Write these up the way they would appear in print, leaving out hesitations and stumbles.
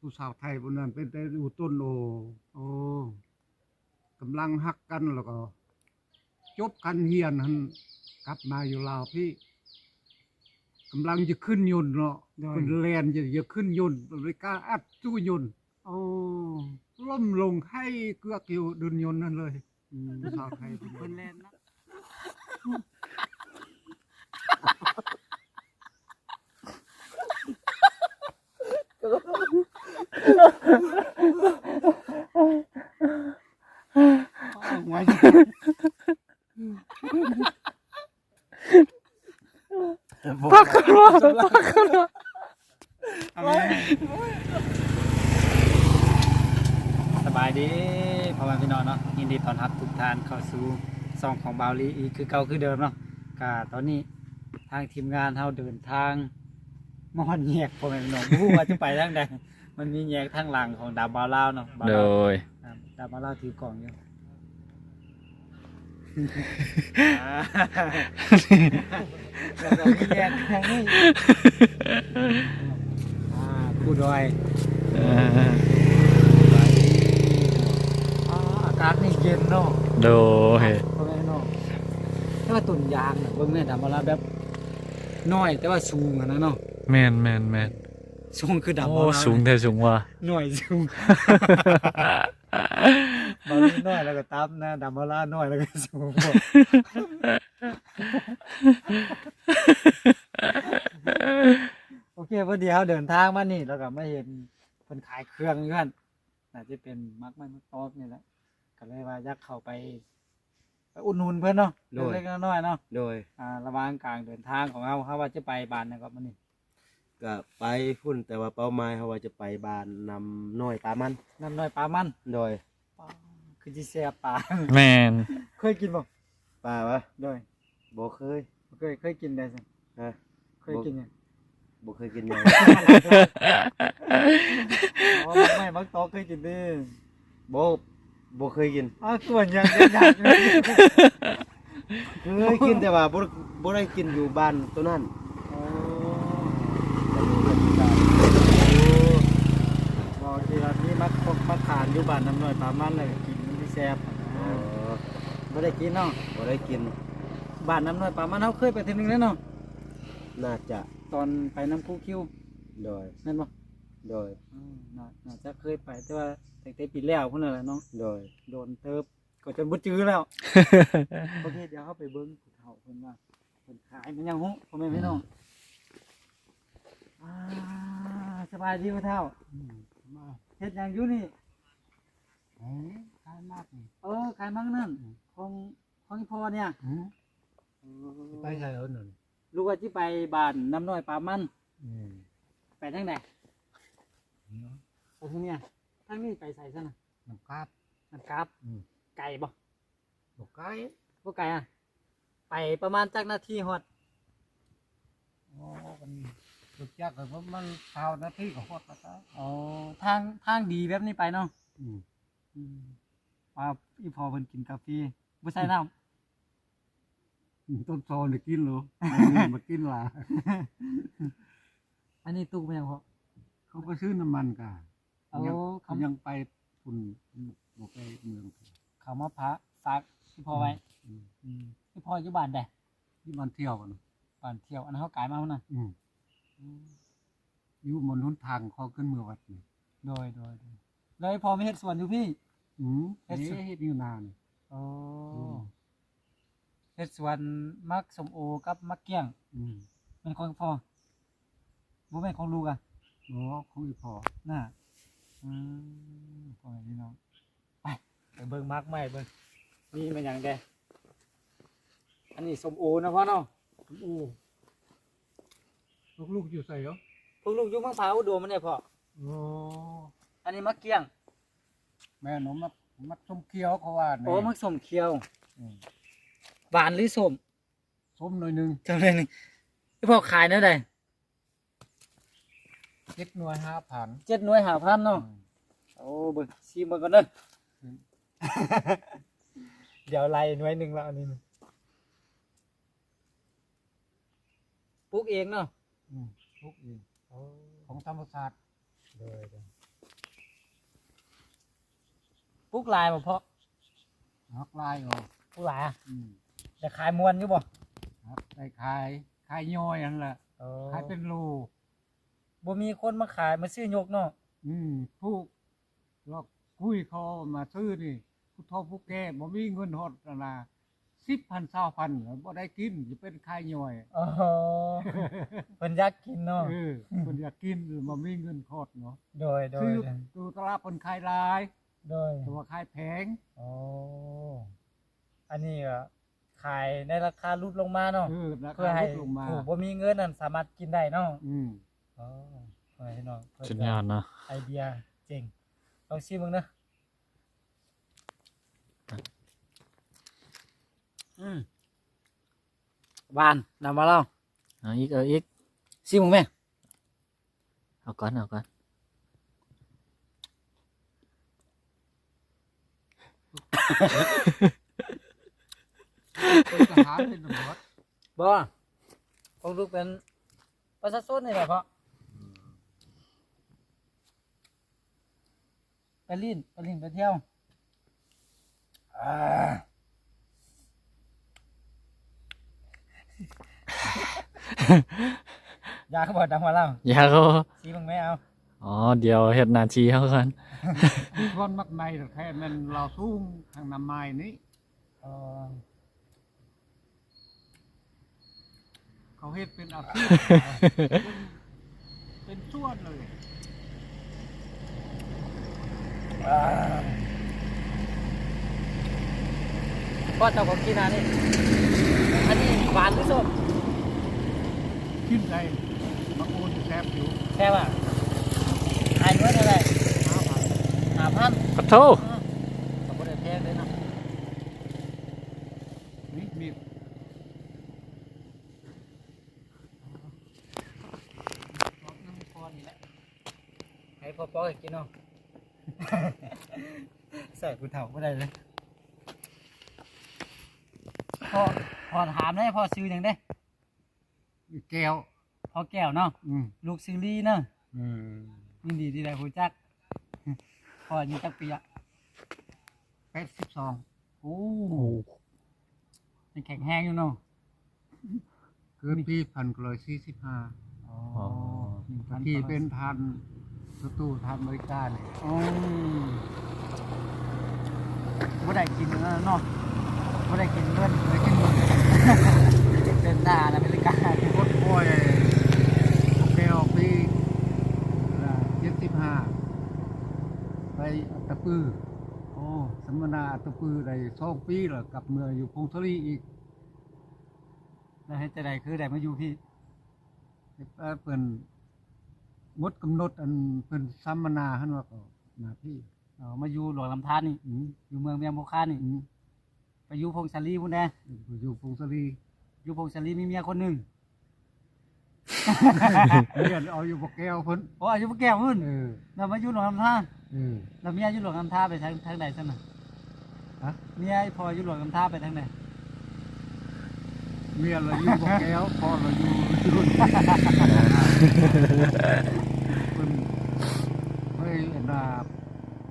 ผู้สาวไทยพวกนั้นเป็นแต่อยู่ต้นโอ้กำลังฮักกันแล้วก็จบกันเฮียนหันกลับมาอยู่ลาวพี่กำลังจะขึ้นยนต์เนาะเป็นแลนจะขึ้นยนต์เลยกล้าอัดตู้ยนต์โอ้ล่มลงให้เกือกอยู่ดุนยนต์นั่นเลยผู้สาวไทยเป็นแลนนะไว้พักกันว่าพักกันว่าสบายดีพ่อแม่พี่น้องเนาะยินดีต้อนรับทุกท่านเข้าสู่ช่องของบาวลีอีกคือเก่าคือเดิมเนาะก็ตอนนี้ทางทีมงานเราเดินทางมอนแยกพ่อแม่พี่น้องรู้ว่าจะไปทางใดมันมีแยกทางหลังของดาวบาวลาวเนาะโดยดาวบาวลาวถือกล่องอยู่แล้วก็มีแยกทางนี้ผู้ดอยอากาศนี่เย็นเนาะโดยพ่อแม่เนาะถ้าว่าต้นยางเบิ่งแม่ดาวบาวลาวแบบน้อยแต่ว่าสูงอะนะเนาะแม่นสูงคือดาว โอ้ บาวลาว สูงแต่สูงว่ะ หน่อยสูงบอลน้อยแล้วก็ตับนะดำบอลล่าน้อยแล้วก็สูงโอเคพอดีเขาเดินทางมานี่แล้วก็ไม่เห็นคนขายเครื่องอยู่นั่นน่าจะเป็นมักมันตอกนี่แหละก็เลยว่าอยากเข้าไปอุดหนุนเพื่อนเนาะเล็กๆน้อยๆเนาะโดยระหว่างกลางเดินทางของเขาว่าจะไปบ้านนะครับมันนี่ ก็ไปพุ่นแต่ว่าเป้าหมายเขาว่าจะไปบ้านนำน้อยปลามัน น้ำน้อยปลามัน โดย คือจีเสียปลา แม่น เคยกินบ่ ปลาวะ โดย บ่เคย เคยกินได้สิ ฮะ เคยกินยัง บ่เคยกินหยัง อ๋อไม่มักตอเคยกินดิ บ่เคยกิน ส่วนยังอยาก เคยกินแต่ว่าบ่ได้กินอยู่บ้านตัวนั้น บอกทีละนี้มักทานอยู่บ้านน้ำน้อยปลามันเลยกินมันที่แซ่บไม่ได้กินเนาะ บ่ได้กิน บ้านน้ำน้อยปลามันเขาเคยไปทีนึงแล้วเนาะ น่าจะ ตอนไปน้ำคูคิว โดย นั่นบ่ โดย น่าจะเคยไปแต่ว่าตั้งแต่ปีแล้วพุ่นน่ะเนาะ โดย โดนเติบก็จนบ่จื้อแล้ว โอเคเดี๋ยวเขาไปเบิ้งผู้เฒ่าเพิ่นว่าเพิ่นขายมันยังหูพ่อแม่พี่น้องสบายดีผู้เฒ่า มา เฮ็ดหยังอยู่นี่ ขายมากนี่ ขายมังนั่นของอีพ่อเนี่ย ไปใช่เหรอหนึ่ง ลูกว่าสิไปบ้านน้ำน้อยปลามันไปทางไหนไปทางเนี้ยทางนี้ไปใส่ซะน่ะ น้ำกาด น้ำกราบไก่บ่ ดอกไก่ บ่ไก่อ่ะไปประมาณจักนาทีฮอด มันดึกยากเลยเพราะมันเช้านาทีก็ฮอดแล้ว อ๋อทางดีแบบนี้ไปเนาะว่าอีพอเพิ่นกินกาแฟบ่ใส่น้ำ ต้นโซนได้กินเหรอมากินล่ะ อันนี้ตู้เป็นหยังพอ เขาก็ซื้อน้ำมันกัน เขา ยังไปทุนบอกไปเมือง เขามาพระฝากอีพอไว้อีพออยู่บ้านใด ที่มันเที่ยวกัน บ้านเที่ยวอันนั้นเขากายมาพุ่นน่ะ อยู่บนหนทางเขาขึ้นเมืองวัดนี่ โดยแล้วอีพอไม่เฮ็ดสวนอยู่พี่ เฮ็ดอยู่นาน อ๋อเฮ็ดสวนมักส้มโอกับมักเกี้ยงเป็นของพ่อบ่แม่นของลูกอ่ะ โอ้คุยพอ น่ะพ่อแม่พี่น้องไปเบิ่งมักใหม่เบิ่งนี่มันหยังแดอันนี้ส้มโอนะพ่อเนาะ โอ้ลูกอยู่ใส่เหรอ พวกลูกอยู่เมืองพาอุดมมันเนี่ยพ่อ โอ้ อันนี้มักเกี้ยง แม่หนูมัดส้มเขียวเขาว่า โอ้มักส้มเขียวหวานหรือส้ม ส้มหน่อยนึง จำได้นึงพี่พ่อขายเท่าใด 7 หน่วย 5,000 7 หน่วย5,000เนาะโอ้เบิ่งชิมเบิ่งก่อนเด้อเดี๋ยวไล่หน่วยหนึงแล้วอันนี้ปลูกเองเนาะ ลูกเองของธรรมศาสตร์ เลย ปลูกหลายบ่เพาะ หักลายออก ปลูกหลายอะ อืม จะขายมวนอยู่บ่ ครับได้ขายย่อยนั่นแหละ เออ ขายเป็นโล บ่มีคนมาขายมาซื้อยกเนาะ ผู้เราคุยเขามาซื้อนี่ผู้เฒ่าผู้แก่บ่มีเงินฮอดนั่นน่ะ10,000 20,000บ่ได้กินสิเป็นขายย่อย อ๋อเพิ่นอยากกินเนาะ เพิ่นอยากกินบ่มีเงินฮอดเนาะ โดยโด ซื้ ย อดูตลาดเพิ่นขายหลาย โดย แต่ว่าขายแพง อ๋ออันนี้ก็ขายในราคาลดลงมาเนาะ รา เพื่อ คา ให้ ลดลงมา ผู้บ่มีเงินนั่นสามารถกินได้เนาะ อืม อ๋อเฮ้ยน้องเพิ่น สุดยอดเนาะ ไอเดียเจ๋งลองชิมมึงนะหวานนำมาเล่า เอาอีก ชิมมึงแม่ เอาก่อนเอาก่อน เป็นทหารเป็นตำรวจ บ่ของลูกเป็นประชาชนนี่แหละเพาะไปลิ้นไปเที่ยวอยากบอกดังมาเล่า อย่าเขา ชิมมึงไม่เอา อ๋อเดี๋ยวเฮ็ดหน้าที่เขาก่อน มีคนมักในแต่แค่มันเราสูงทางน้ำไม้นี้ อ๋อ เขาเฮ็ดเป็นอาชีพ เป็นส่วนเลย ก็เจ้าของกินอันนี้อันนี้หวานหรือส้ม ขึ้นใจบางคนแซบอยู่ แค่ว่าขายเนื้ออะไร 5,000 5,000 ขอโทษ ก็บ่ได้แพงเลยเนาะ นี่มี ให้พ่อปอกินเนาะ ใส่ผู้เฒ่าบ่ได้เลยพ่อถามได้พ่อซื้อหยังได้ แก้ว พ่อแก้วเนาะ อืม ลูกซื้อลีเนาะ อืม ยินดีที่ได้รู้จัก พ่ออายุจักปีอะ 82 โอ้ยังแข็งแรงอยู่เนาะ เกิดปี1945 อ๋อ ที่เป็นทันประตูทันบริการนี่ อ๋อบ่ได้กินเนาะบ่ได้กินเงินบ่ได้กินเงิน เป็นทหารอเมริกา รถป่วยแก้วปี75ไปอัตตปือ โอ้ สัมมนาอัตตปือได้2ปีแล้วกลับเมืองอยู่พงศรีอีก แล้วเฮ็ดจังไดคือได้มาอยู่พี่ เพิ่นหมดกำหนดอันเพิ่นสัมมนาหั่นว่าก็มาพี่ มาอยู่หลวงลำธารนี่ อืม อยู่เมืองเมียงโบคานี่ อืม ไปอยู่พงศาลีพุ่นแน่ อยู่พงศรี อยู่พงศาลีมีเมียคนหนึง เรียนเอาอยู่บ่แก้วเพิ่น โอ้อายุบ่แก่พุ่น เออ แล้วมาอยู่หลวงลำธาร เออ แล้วเมียอยู่หลวงลำธารไปทางใดซั่นน่ะ ฮะ เมียพออยู่หลวงลำธารไปทางใด เมียเราอยู่บ่แก้วพ่อเราอยู่รุ่นเพิ่นไปอันน่ะ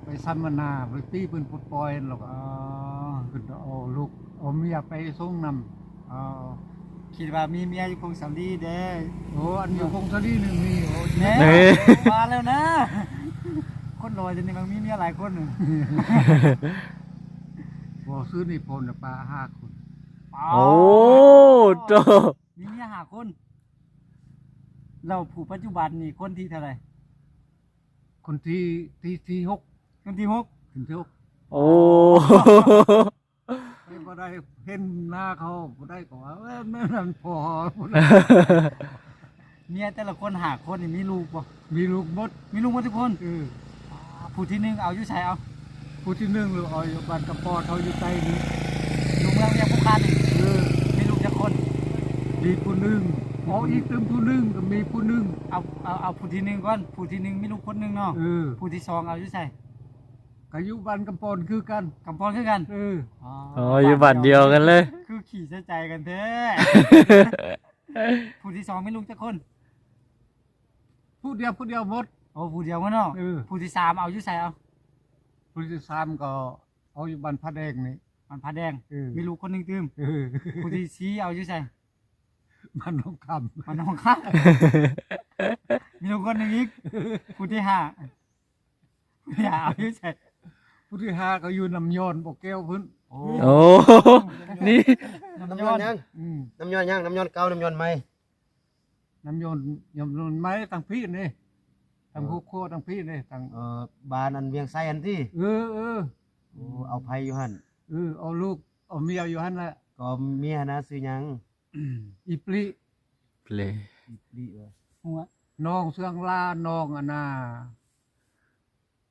ไปสัมมนาไปปีเพิ่นปลดปล่อยแล้วก็ อ๋อ เพิ่นเอาลูกเอาเมียไปส่งนำ อ๋อคิดว่ามีเมียอยู่พงศาลีเด้ โอ้อันอยู่พงศรีนึงมีโอ้ แน่ นี่ มาแล้วนะ คนรวยจังนี่มันมีเมียหลายคนน่ะ บ่ซื้อนี่พลน่ะปลา5คน โอ้โต มีเมีย5คน เราผู้ปัจจุบันนี่คนที่เท่าไหร่ คนที่6 คนที่6 ถึงที่6 โอ้ ไปบ่ได้เห็นหน้าเขาบ่ได้ก็ว่าเอ้ยแม่นั่นพอ เมียแต่ละคน5คนนี่มีลูกบ่ มีลูกหมด มีลูกหมดทุกคน ผู้ที่หนึ่งเอาอยู่ใช้เอา ผู้ที่1หรือเอาอยู่บ้านกระปอดเขาอยู่ใต้นี้ อยู่เมืองเมียงภูคานนี่ เออ มีลูกจักคน มีผู้หนึงเอาอีกตึมผู้หนึงก็มีผู้หนึง เอาผู้ที่หนึ่งก่อนผู้ที่หนึ่งมีลูกคนหนึงเนาะ เออ ผู้ที่สองเอาอยู่ใช้ ก็อยู่บ้านกระปอนคือกัน กำพรคือกัน เออ โอ้อยู่บ้านเดียวกันเลย คือขี่ใช้ใจกันแท้ ผู้ที่สองมีลูกจักคน ผู้เดียวหมด โอ้ผู้เดียวมั้งเนาะ เออ ผู้ที่สามเอาอยู่ใช้เอา ผู้ที่สามก็เอาอยู่บ้านพระแดงนี่ มันผาแดง เออ มีลูกคนหนึงตืม เออ ผู้ที่ชี้เอาอยู่ใส่ บ้านน้องค มันน้องข้ามีลูกคนหนึงอีกผู้ที่ห้าผู้ที่ห้าเอาอยู่ใส่ ำผู้ที่ห้าก็อยู่น้ำยอนบอกแก้วพื้น โอ้ โอ้ นี่ น้ำย้อนยัง อืม น้ำย้อนยังน้ำย้อนเก่าน้ำย้อนใหม่ น้ำยอนไม้ตั้งพี่นี่ตั้งโคตั้งพี่นี่ตั้ง บ้านอันเวียงไซอันที่ เออ โอ้เอาไผอยู่หั่น เอาลูกเอาเมียอยู่หั่นแหละ ก็เมียนะซื้อหยัง อีปลี เพลง ดีเว้ย หัว น้องเสืองลาน้องอันน่ะ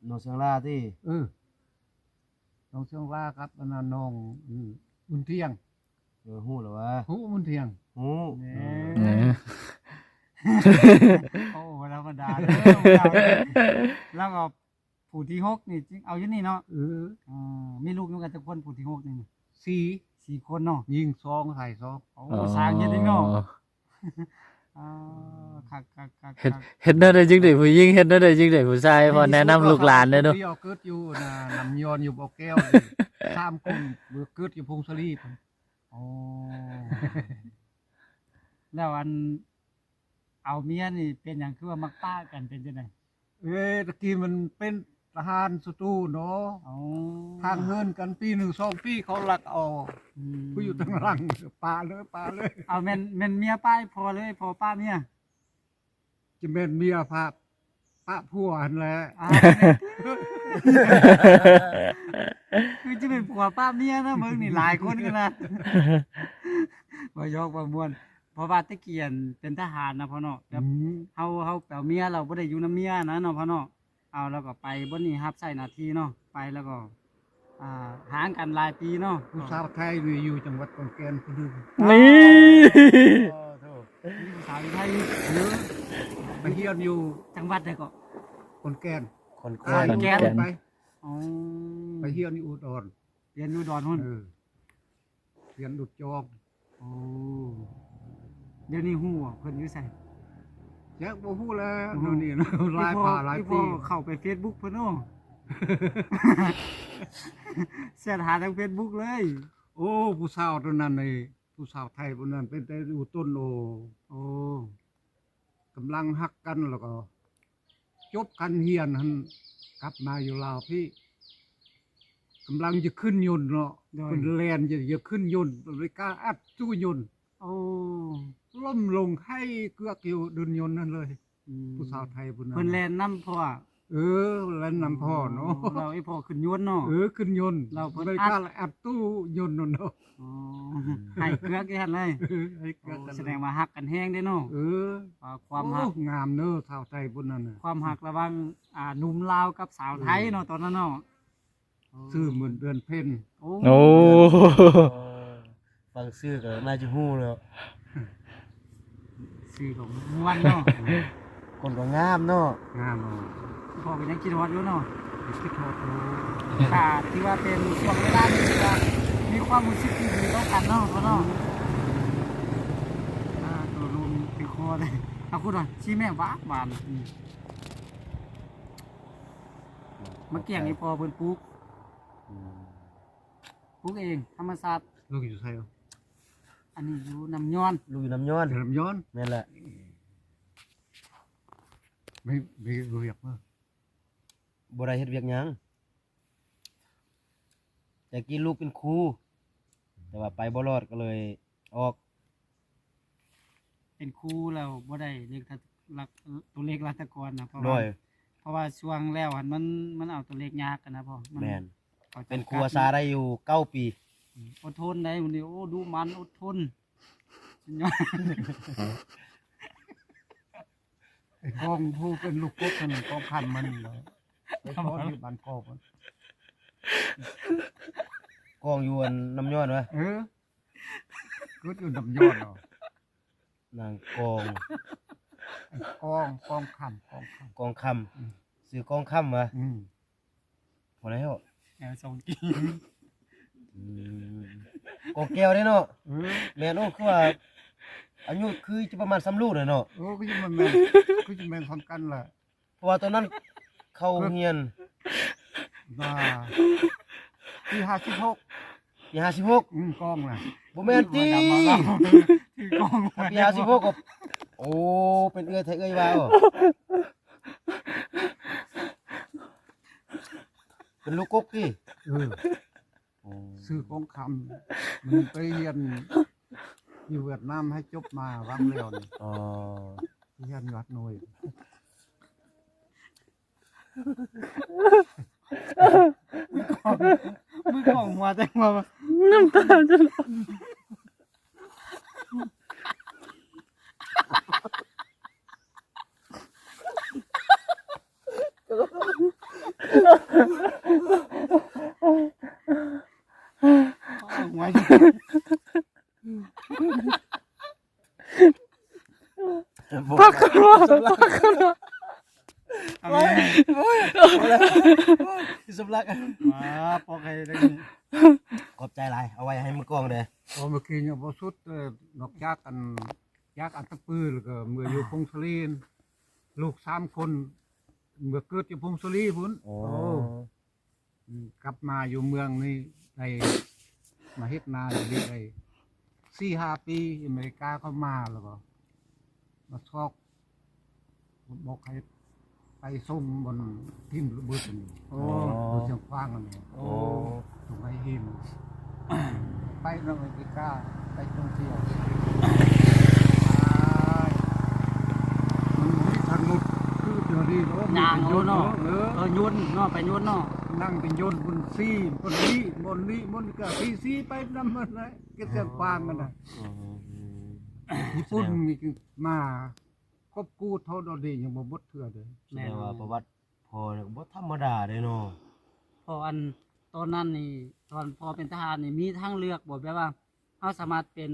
โนเสียงลาที่ น้องเสืองลาครับอันน่ะน้องบุญเที่ยง ฮู้แล้ววะ หูบุญเที่ยง ฮู้ เนี่ย โอ้ธรรมดาเด้อแล้วก็ผู้ที่หกนี่จริงเอาอยู่นี่เนาะมีลูกอยู่กันจักคนผู้ที่หกนี่ สี่ สี่คนเนาะ ยิงซองใส่ซอง โอ้สร้างเฮ็ดอีกเนาะคัก เฮ็ดได้ได้จึงได้ผู้หญิงเฮ็ดได้ได้จึงได้ผู้ชายพอแนะนำลูกหลานเด้อเนาะ ที่เอาเกิดอยู่น่ะน้ำยอนอยู่บ่อแก้วสามคนเบื่อเกิดอยู่พงศรีพุ่น โอ้แล้วอันเอาเมียนี่เป็นหยังคือว่ามักป้ากันเป็นจังได๋ ตะกี้มันเป็นทหารสตูเนาะ อ๋อ ทางเงินกันปีหนึ่งสองปีเขาลักเอาผู้อยู่ตั้งหลังปลาเลย เอาแม่นเมียป้ายพอเลยพอป้าเมีย จะเป็นเมียพาป้าผัวอันแหละ อ่าคือจะเป็นผัวป้าเมียนะมึงนี่หลายคนกันนะบ่ยอกบ่ม่วนเพราะว่าตะเกียนเป็นทหารนะพ่อเนาะแบบเฮาแปลเมียเราบ่ได้อยู่นำเมียนะเนาะพ่อเนาะเอาแล้วก็ไปบ่นี่รับใช้หน้าที่เนาะไปแล้วก็ห่างกันหลายปีเนาะ ผู้สาวไทยนี่อยู่จังหวัดขอนแก่นคนหนึง นี่ มีผู้สาวอยู่ไทย เยอะไปเฮียนอยู่ จังหวัดใดก็ ขอนแก่น คน ขอนแก่น ไป อ๋อ ไปเฮียนอยู่อุดร เรียนอยู่ดอนหุ่น เรียนดุจจอง โอ้เดี๋ยวนี้ฮู้ว่าเพิ่นอยู่ไส แจ็คบ่ฮู้แล้วเดี๋ยวนี้นะหลายป่าหลาย พี่ ปี พ่อเข้าไป Facebook เพิ่นเนาะ เสิร์ชหาทาง Facebook เลย โอ้ผู้สาวตัวนั้นนี่ผู้สาวไทยตัวนั้นเป็นแต่อยู่ต้นโอ้กำลังฮักกันแล้วก็จบกันเฮียนหันกลับมาอยู่ลาวพี่กำลังจะขึ้นยนต์เนาะเป็นแลนจะขึ้นยนต์เลยกล้าอัดสู้ยนต์ โอ้ ล่มลงให้เกือกอยู่ดุนยนต์นั่นเลย ผู้สาวไทยผู้นั้น เพิ่นแล่นนำพ่อ แล้วนำพ่อเนาะ เราไอ้พ่อขึ้นยนต์เนาะ ขึ้นยนต์ เราเพิ่น เลย อัด กล้าอัดตู้ยนต์นั่นเนาะ อ๋อให้เกลือกอีหั่นเลย ให้เกือกกัน แสดงว่าฮักกันแฮงเด้เนาะความฮัก งามเนอะสาวไทยผู้นั้นน่ะ ความฮักระหว่างหนุ่มลาวกับสาวไทยเนาะตอนนั้นเนาะ ชื่อเหมือนเดือนเพ็ญ โอ้ โอ้ ฟังชื่อก็น่าจะฮู้แล้ว ชื่อของม่วนเนาะ คนก็งามเนาะ งามเนาะ พ่อก็ยังคิดฮอดอยู่เนาะ คิดทอดโอ้ ค่ะที่ว่าเป็นช่วงเวลาที่ว่ามีความรู้สึกที่ดีต่อกันเนาะพ่อเนาะตัวรวมติดคอเลยเอาคุณว่าชี้แม่หวานมาเกี่ยงไอ้พอเพิ่นปลูกเองธรรมศาสตร์ ลูกอยู่ไทยเหรอ อันนี้อยู่น้ำย้อน ลูกอยู่น้ำย้อน เดี๋ยวลำย้อน แม่นแหละ ไม่รู้อยากมาก บ่ได้เฮ็ดเวียกหยังแต่กี้ลูกเป็นครูแต่ว่าไปบ่รอดก็เลยออก เป็นครูแล้วบ่ได้เลขตัวเลขรัตกรนะเพราะ โด ว่าย เพราะว่าช่วงแล้วหันมันเอาตัวเลขยากกันนะพ่อ แม่น ขาจำกัด เป็นครูอาสาได้อยู่9 ปี อดทนได้วันนี้โอ้ดูมันอดทนสุดยอด ไอ้กองผู้เป็นลูกกบนั่นกองพันมันเหรอไอ้กองที่บ้านกอบมัน กองอยู่อันน้ำย้อนวะ ก็อยู่ลำยอดเหรอน างกอง กองคำ กองคำซื้อกองคำวะพอแล้ว ส่งกี กองแก้วได้เนาะแม่นโอ้คือว่าอายุคือจะประมาณ3ลูกเลยเนาะ ก็จะมันก็จะแม่นทำกันแหละ เพราะว่าตอนนั้นเขาเฮียน ว่าที่56 ปี56กองน่ะ บ่แม่นติ ที่กอง ปี56ก็โอ้เป็นเอื้อยไทยเอื้อยว่าบ่เป็นลูกกกติ เออซื้อกองคำมันไปเรียนอยู่เวียดนามให้จบมาวังแล้วนี่ อ๋อ เรียนวัดหน่วย มือกล่องหัวแต่ว่า น้ำตาจะไหล หัว พักกันว่าพักกันว่า สำลัก มาปอกให้ได้นี่ ขอบใจหลายเอาไว้ให้มือกองเด้อ พอเมื่อกี้เนี่ยบ่สุดนอกจากอันยักษ์อันตะปือแล้วก็เมื่ออยู่พงศลีนลูก3คนเมื่อเกิดอยู่พงศลีพุ่น โอ้ กลับมาอยู่เมืองนี่ได้มาเฮ็ดนาอยู่ดีได้4-5 ปีอเมริกาเข้ามาแล้วก็มาชอกบอกให้ไปส่งบนทิมระเบิดนี่ โอ้ บนเชียงควางนั่นเอง โอ้ ตรงไอ้หินไปอเมริกาไปท่องเที่ยวมันมีทางรถคือเดี๋ยวนี้เนาะ ยางเอาเนาะ เออ ยุ่นเนาะไปยุ่นเนาะ นั่งเป็นยนต์บนซี่บนนี้บนนี้บนก็ซี่ไปนำมันเลยก็เสียงฟางกันนะญี่ปุ่นนี่คือมาครบกู้เท่าดอดียังบ่หมดเถื่อเด้อ แม่ว่าประวัติพ่อเนี่ยบ่ธรรมดาเด้เนาะ พออันตอนนั้นนี่ตอนพอเป็นทหารนี่มีทางเลือกบ่แบบว่าเฮาสามารถเป็น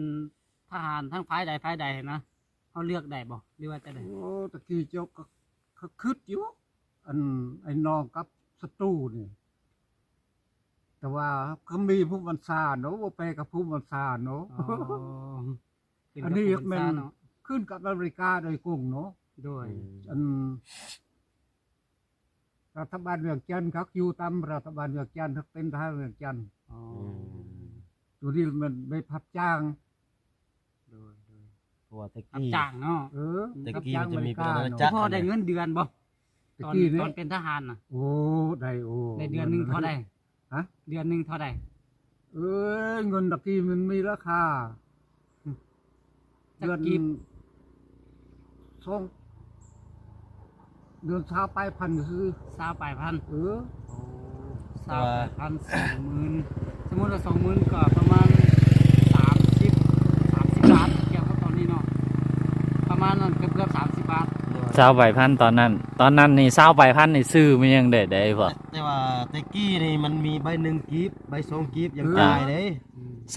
ทหารทั้งฝ่ายใดฝ่ายใดนะเฮาเลือกได้บ่หรือว่าจะได้ โอ้ตะกี้เจ้าก็คิดอยู่อันไอ้น้องกับศัตรูนี่แต่ว่าเขามีผู้บัญชาเนาะว่าไปกับผู้บัญชาเนาะ อ๋อขึ้ อัน กับ นี้ ผู้ แมั บัญชาน เนาะ ขึ้นกับอเมริกาโดยกรุงเนาะ ด้วย อันรัฐบาลเวียงจันทร์เขาอยู่ตามรัฐบาลเวียงจันทร์เขาเป็นทหารเวียงจันทร์ อ๋อ ตัวนี้มันไปพับจ้าง ด้วย เพราะว่าตะ รับ กี้ จ้างเนาะ ตะกี้มันจะมีเป็นอาณา เฉ จักร พาะได้เงินเดือนบ่ ตะ ตอน กี้ ต นี่ อนเป็นทหารน่ะ โอ้ได้โอ้ ในเดือนหนึงเท่าใด ฮะ เดือนหนึงเท่าใด เอ้ยเงินตะกี้มันมีราคา จักกีบ สองเดือนเช้าไปพันคือ 20ปลายพัน เออ 20ปลายพัน20,000สมมุติว่า20,000ก็ประมาณ30บาทเกี่ยวกับตอนนี้เนาะประมาณนั้นเกือบ30บาท 20,000ตอนนั้นนี่20,000นี่ซื้อมันยังได้พ่อ แต่ว่าตะกี้นี่มันมีใบ1กีบใบ2กีบยังจ่ายเด้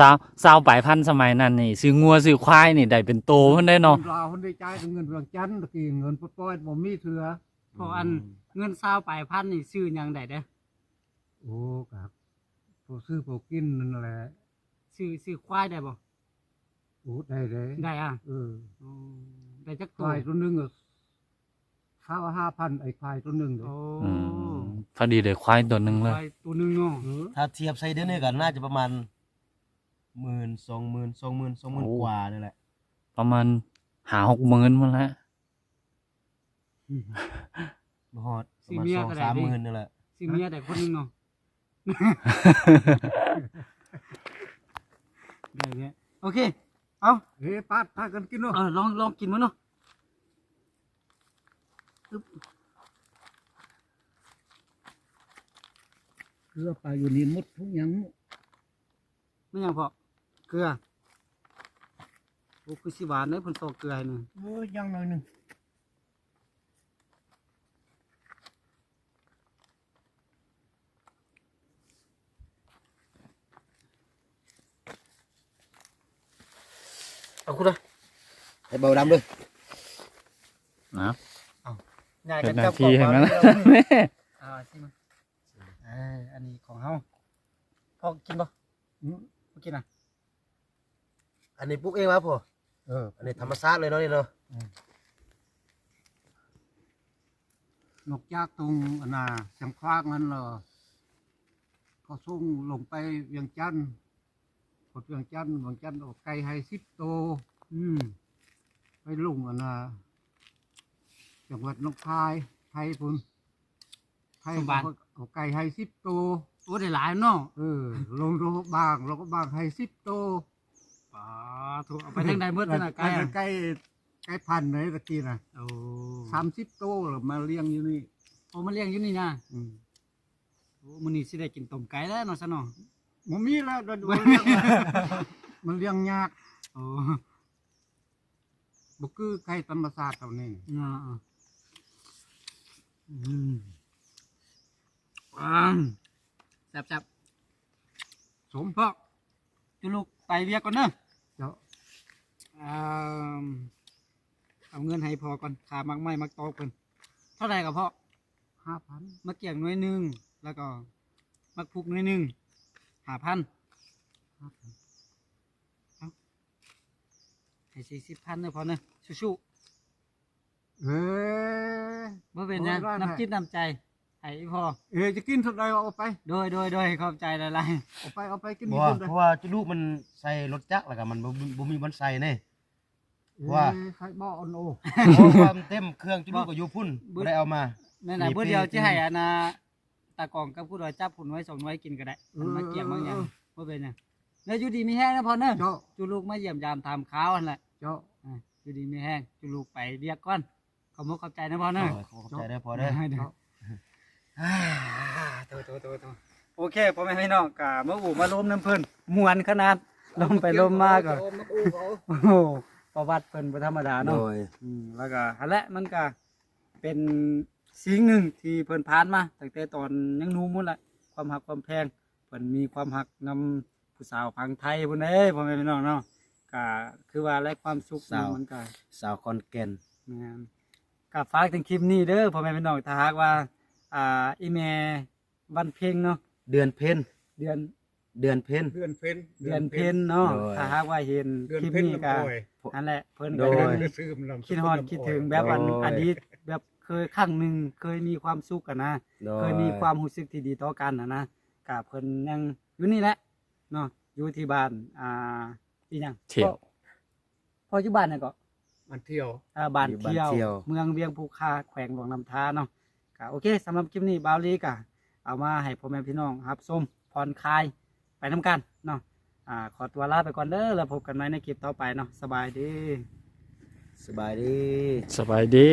20,000สมัยนั้นนี่ซื้องัวซื้อควายนี่ได้เป็นโตเพิ่นได้เนาะ เราคนได้จ่ายเงินเวียงจันทร์ตะกี้เงินปล่อยๆบ่มีเถื่อ เพราะอันเงิน20ปลายพันนี่ซื้อหยังได้เด้อ โอ้ครับผู้ซื้อผู้กินนั่นแหละ ซื้อควายได้บ่ โอ้ได้เลย ได้อ่ะ เออ อ๋อได้จัก ค ตัว วายตัวหนึงก็5,000ไอ้ควายตัวหนึงเด้อ โอ้ อืมพอดีได้ควายตัวหนึงเลย ควายตัวหนึงเนาะ เออ ถ้าเทียบใส่เดือนนี้ก็น่าจะประมาณ10,000 20,000 กว่านี่แหละ ประมาณ5-6หมื่นมันแหละ บ่ฮอดประมาณ2-3หมื่นนี่แหละ ซื้อเมียได้คนหนึงเนาะ ได้เนี่ยโอเค เอา เฮ้ปาดพากันกินเนาะ ลองกินมั้งเนาะ เกลือปลาอยู่นี่หมดทุกอย่าง ไม่ยังพอเกลือโอ้คือสิหวานเลยเพิ่นตอกเกลือให้นี่ โอ้ยยังหน่อยหนึง เอาคุณละ ให้เบาดำด้วย นะ ง่าย เป็ กัน น หน้า จับ ที่ ก เห็น บ ไหม ก่ ล่ะ อน แม่ ชิมอันนี้ของเฮาพอกินบ่ อืม บ่กินอ่ะ อันนี้ปลูกเองวะพ่อ เออ อันนี้ธรรมชาติเลยเนาะนี่เนาะ นกจากตรงอันน่ะเสียงคว้างนั่นเหรอ ก็ส่งลงไปเวียงจันทน์กดเวียงจันทน์เอาไก่ให้10 โตว ไปลงอันน่ะจังหวัดหนองคายไทยพุ่นไทยเอาไก่ให้10 โตว โอ้ได้หลายเนาะ ลงโรบางเราก็บางให้10 โตว ป๋าถูกเอาไปทางใดเมื่อตนาไกล ไก่พันธุ์ไหนตะกี้น่ะ โอ้ 30 โตวแล้วมาเลี้ยงอยู่นี่ โอ้มันเลี้ยงอยู่นี่นะ อืม โอ้มื้อนี้สิได้กินต้มไก่แล้วเนาะซะเนาะ บ่มีแล้วเดี๋ยวมันเลี้ยงมันเลี้ยงยาก โอ้ บ่คือไก่ธรรมชาติเท่านี้ อ่าแซ่บ สม ๆพ่อจุลูกไปเวียกก่อนเนาะ เจ้า เอาเงินให้พอก่อนขามักไม้มักตอกเพิ่นเท่าไหร่กับพ่อ 5,000 มักเกี่ยงหน่วยหนึงแล้วก็มักพุกหน่วยหนึง5,000ให้40,000เด้อพ่อเนาะสู้ เอ้ย ๆบ่เป็นหยัง โอ้ยว่า น้ำจิตน้ำใจให้พ่อ จะกินเท่าใดเอาไป โดยขอบใจหลาย เอาไปกิน บ่ นี่ ว่า พุ่นเด้ เพราะว่าจุลูกมันใส่รถจักรแล้วก็มันบ่มีบอนใส่แน่ ว่า ใครบ่อนโอ เพราะความเต็มเครื่องจุลูกก็อยู่พุ่นบ่ได้เอามา ๆนั่นน่ะ มี เพื่อเดียว ปี จะให้อานาตากองกับผู้ดอยจับผุนไว้ส่งไว้กินก็ได้มันมาเกี่ยงบางอย่างบ่เป็นหยังแล้วอยู่ดีมีแห้งนะพ่อเนาะ เจ้า จุลูกมาเยี่ยมยามถามข่าวนั่นแหละ เจ้า อยู่ดีมีแห้งจุลูกไปเรียกก่อนขอบคุณขอบใจนะพ่อเนาะ ขอบใจได้อพอเด้อ เด้อโตโอเคพ่อแม่พี่น้องกะมาอู่มาล้มน้ำเพิ่นม่วนขนาดลมไปลมมาก็ โอ้โห โอ้โหประวัติเพิ่นบ่ธรรมดา โด เนาะ ย แล้วก็หั่นแหละมันก็เป็นสิ่งหนึ่งที่เพิ่นผ่านมาตั้งแต่ตอนยังหนุ่มพุ่นละความหักความแพงเพิ่นมีความหักนำผู้สาวพังไทยพุ่นเด้พ่อแม่พี่น้องเนาะก็คือว่าและความสุขมันก็ สาวคอนแก่น แม่นก็ฝากถึงคลิปนี้เด้อพ่อแม่พี่น้องถ้าหากว่าอีแม่วันเพ็งเนาะ เดือนเพ็ญ เดือน เดือนเพ็ญ เดือนเพ็ญ เดือนเพ็ญเนาะ โดย ถ้าหากว่าเห็น เดือน คลิป เพ็ญ นี้ก็ ลำอ้อย อันแหละเพิ่น โด ก็ ย ยัง ซื้อมันลำ คิดฮอดคิดถึงแบบวัน โดย อดีตแบบเคยครั้งหนึ่งเคยมีความสุขกันนะ โด เคยมีความรู้สึกที่ดีต่อกันนะกับเพิ่นยังอยู่นี่แหละเนาะอยู่ที่บ้านอีหยัง เที่ยว พ่ออยู่บ้านน่ะก็ มันเที่ยว บ้าน อยู่บ้าน เที่ยว เที่ยว เมืองเวียงภูคาแขวงหลวงลำธารเนาะก็โอเคสำหรับคลิปนี้บาวลีก็เอามาให้พ่อแม่พี่น้องรับชมผ่อนคลายไปนํกันเนาะขอตัวลาไปก่อนเด้อแล้วพบกันใหม่ในคลิปต่อไปเนาะสบายดี สบายดี สบายดี